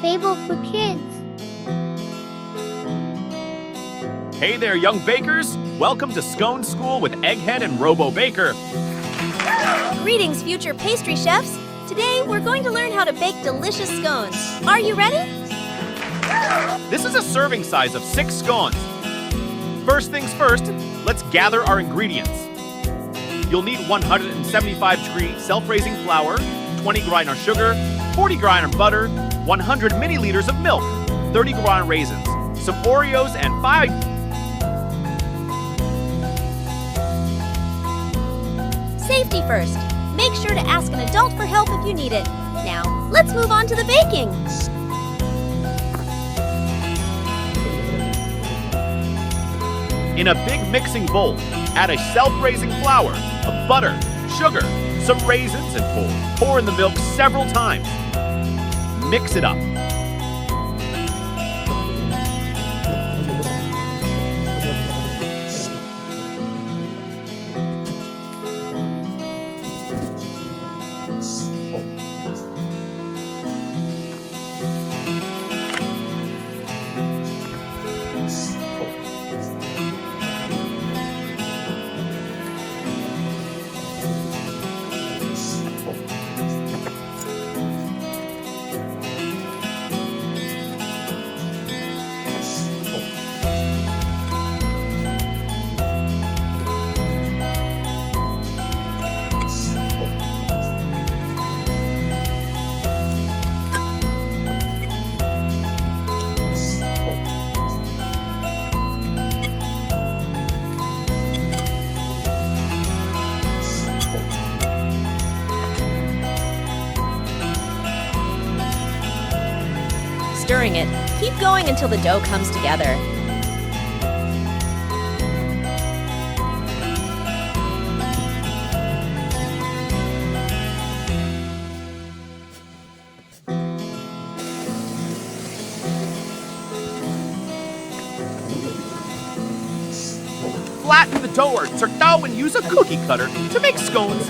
fable for kids. Hey there, young bakers! Welcome to Scone School with Egg Head and RoboBaker. Greetings, future pastry chefs! Today, we're going to learn how to bake delicious scones. Are you ready? This is a serving size of 6 scones. First things first, let's gather our ingredients. You'll need 175-degree self-raising flour, 20 grind sugar, 40 grind butter, 100 milliliters of milk, 30 grind raisins, some Oreos, and 5... Safety first. Make sure to ask an adult for help if you need it. Now, let's move on to the baking. In a big mixing bowl, add a self-raising flour, of butter, sugar, some raisins, and pour in the milk several times. Mix it up. Stirring it. Keep going until the dough comes together. Flatten the dough or dough and use a cookie cutter to make scones.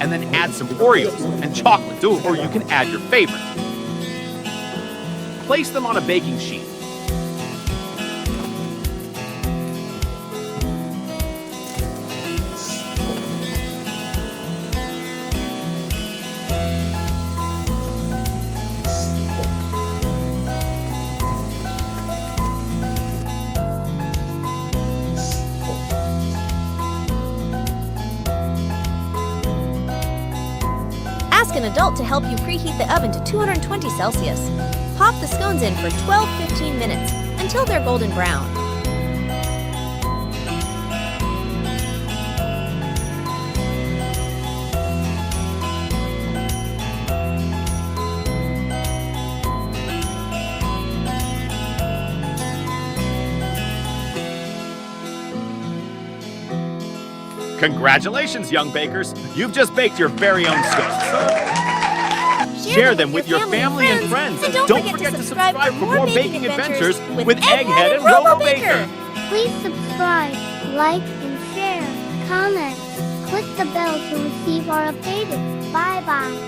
And then add some Oreos and chocolate, or you can add your favorite. Place them on a baking sheet. Ask an adult to help you preheat the oven to 220 Celsius. Pop the scones in for 12-15 minutes until they're golden brown. Congratulations, young bakers! You've just baked your very own scones. Share them with your family and friends. And don't forget to subscribe for more baking adventures with Egg Head and RoboBaker. Please subscribe, like, and share. Comment. Click the bell to receive our updates. Bye-bye.